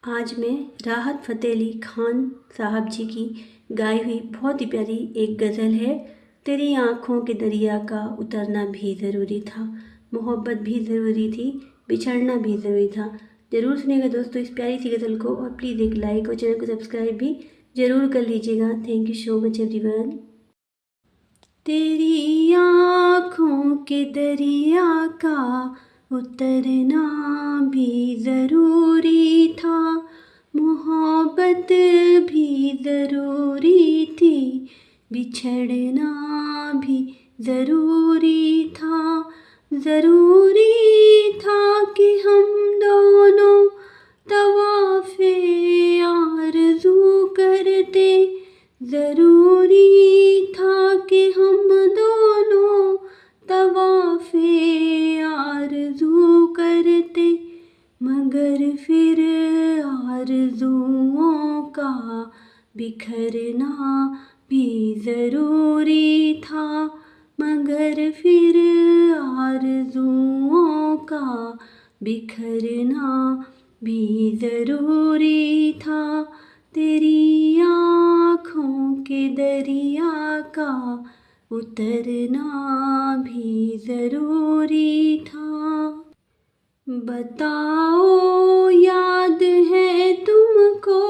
आज मैं राहत फ़तेह अली खान साहब जी की गाई हुई बहुत ही प्यारी एक गज़ल है। तेरी आँखों के दरिया का उतरना भी ज़रूरी था, मोहब्बत भी ज़रूरी थी, बिछड़ना भी ज़रूरी था। ज़रूर सुनिएगा दोस्तों इस प्यारी सी गज़ल को, और प्लीज़ एक लाइक और चैनल को सब्सक्राइब भी ज़रूर कर लीजिएगा। Thank you so much everyone. तेरी आँखों के दरिया का उतरना भी ज़रूरी था, मोहब्बत भी ज़रूरी थी, बिछड़ना भी ज़रूरी था। ज़रूरी था कि हम दोनों तवाफ़े आरज़ू करते, ज़रूरी था कि हम दोनों तवाफ़े आरज़ू करते, मगर फिर आरज़ुओं का बिखरना भी ज़रूरी था, मगर फिर आरज़ुओं का बिखरना भी ज़रूरी था। तेरी आँखों के दरिया का उतरना भी ज़रूरी था। बताओ याद है तुमको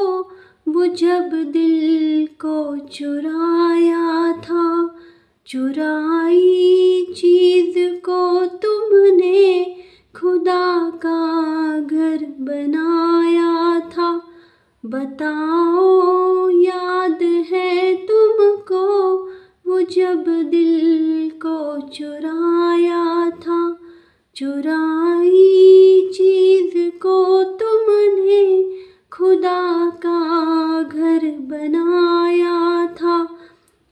वो जब दिल को चुराया था, चुराई चीज़ को तुमने खुदा का घर बनाया था। बताओ याद है तुमको वो जब दिल को चुराया था, चुराई चीज़ को तुमने खुदा का घर बनाया था।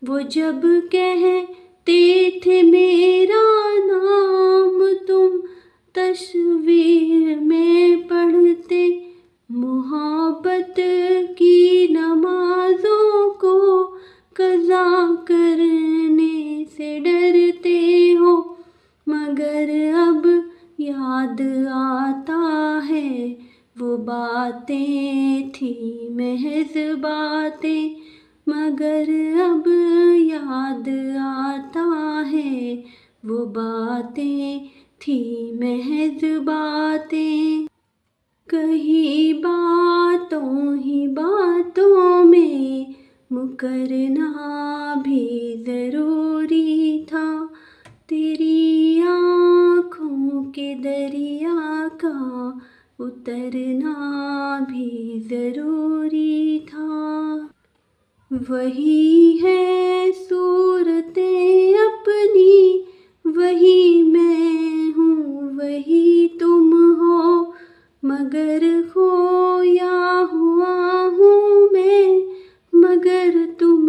वो जब कहते थे मेरा नाम तुम तस्वीर में पढ़ते, मोहब्बत की नमाज़ों को क़ज़ा करने से डरते हो, मगर अब याद आता है वो बातें थी महज़ बातें, मगर अब याद आता है वो बातें थी महज़ बातें। कहीं बातों ही बातों में मुकरना भी ज़रूरी था, तेरी आँखों के दरिया का उतरना भी ज़रूरी था। वही है सूरतें अपनी, वही मैं हूँ वही तुम हो, मगर खोया हुआ हूँ मैं, मगर तुम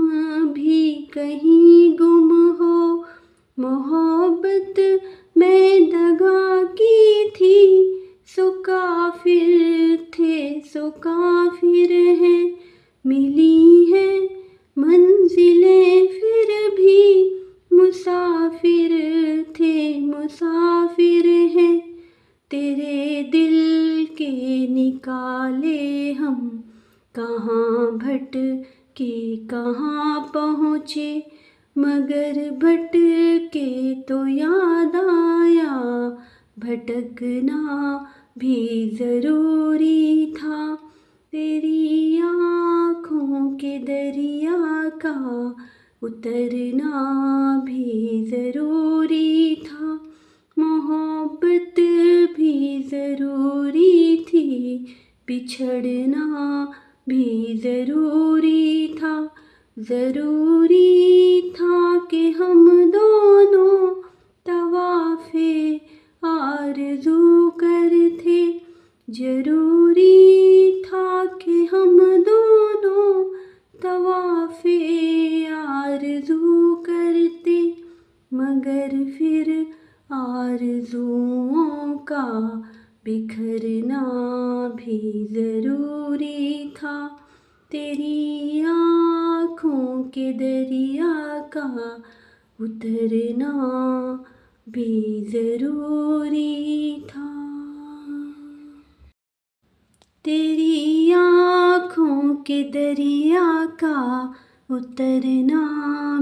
भी कहीं गुम हो। मोहब्बत में दगा की थी, सो काफिर थे सो काफिर हैं, मिली हैं मंजिलें फिर भी मुसाफिर थे मुसाफिर हैं। तेरे दिल के निकाले हम कहाँ भटके कहाँ पहुँचे, मगर भटके तो याद आया भटकना भी ज़रूरी था। तेरी आँखों के दरिया का उतरना भी ज़रूरी था, मोहब्बत भी ज़रूरी थी, बिछड़ना भी ज़रूरी था। ज़रूरी था कि हम दोनों तवाफ़े आरज़ू करते, ज़रूरी था कि हम दोनों तवाफ़े आरज़ू करते, मगर फिर आरज़ुओं का बिखरना भी ज़रूरी था। तेरी आँखों के दरिया का उतरना भी ज़रूरी था। तेरी के दरिया का उतरना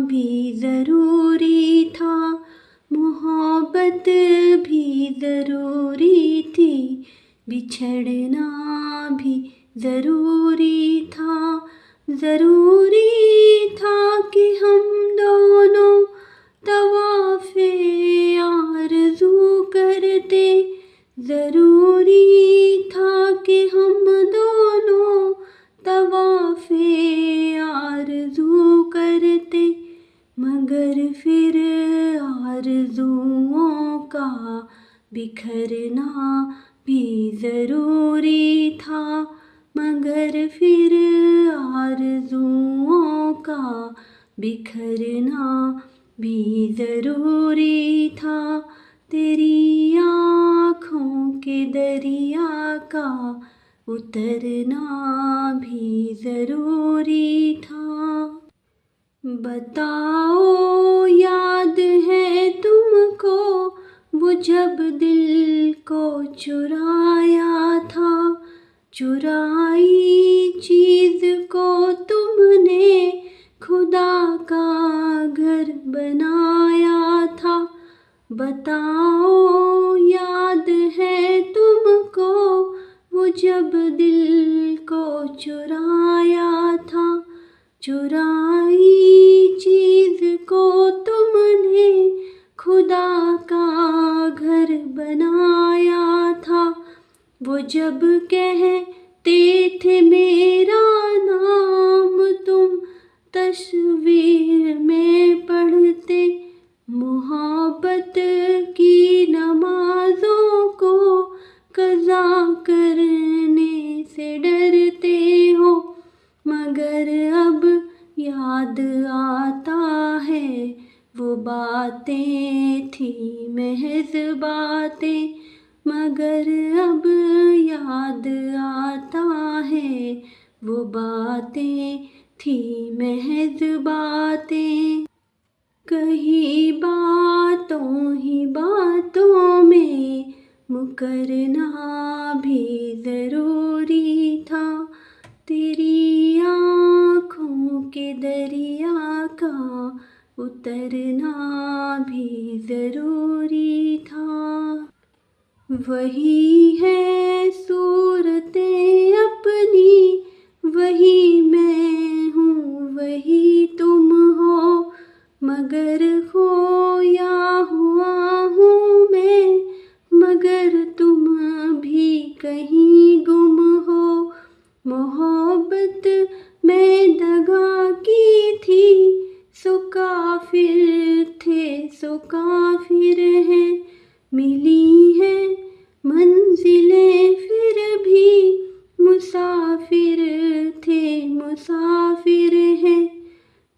भी ज़रूरी था, मोहब्बत भी ज़रूरी थी, बिछड़ना भी ज़रूरी था। ज़रूरी था कि हम दोनों तवाफ़े आरज़ू करते, ज़रूरी था कि हम दोनों तवाफ़े आरज़ू करते, मगर फिर आरज़ुओं का बिखरना भी ज़रूरी था, मगर फिर आरज़ुओं का बिखरना भी ज़रूरी था। तेरी आँखों के दरिया का उतरना भी ज़रूरी था। बताओ याद है तुमको वो जब दिल को चुराया था, चुराई चीज़ को तुमने खुदा का घर बनाया था। बताओ याद है तुमको वो जब दिल को चुराया था, चुराई चीज़ को तुमने खुदा का घर बनाया था। वो जब कहते थे मेरा नाम तुम तस्वीर में पढ़ते, मोहब्बत की नमाज़ों को क़ज़ा करने से डरते हो, मगर अब याद आता है वो बातें थी महज़ बातें, मगर अब याद आता है वो बातें थी महज़ बातें। कहीं बातों ही बातों में मुकरना भी ज़रूरी था, तेरी आँखों के दरिया का उतरना भी ज़रूरी था। वही है सूरतें अपनी, वही मैं हूँ वही तुम हो, मगर खोया हुआ हूँ मैं, मगर तुम भी कहीं गुम हो। मोहब्बत में दगा की थी, सो काफिर थे सो काफिर हैं, मिली हैं मंजिलें फिर भी मुसाफिर थे मुसाफिर हैं।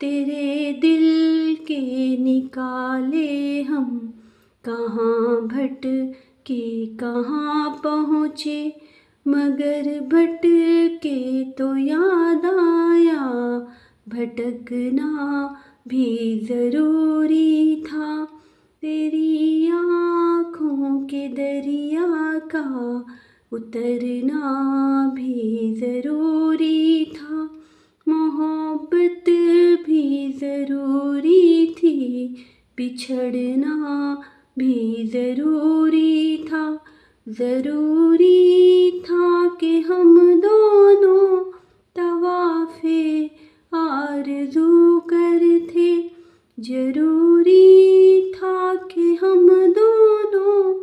तेरे दिल के निकाले हम कहाँ भटके कहाँ पहुँचे, मगर भटके तो याद आया भटकना भी ज़रूरी था। तेरी आँखों के दरिया का उतरना भी ज़रूरी था, मोहब्बत भी ज़रूरी थी, बिछड़ना भी ज़रूरी था। ज़रूरी था कि हम दोनों तवाफ़े आरज़ू करते, ज़रूरी था कि हम दोनों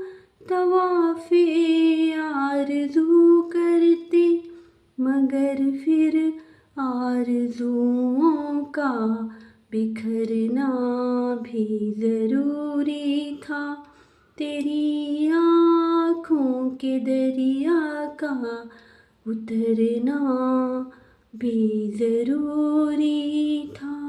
तवाफ़े आरज़ू करते, मगर फिर आरज़ुओं का बिखरना भी ज़रूरी था। तेरी आँखों के दरिया का उतरना भी ज़रूरी था।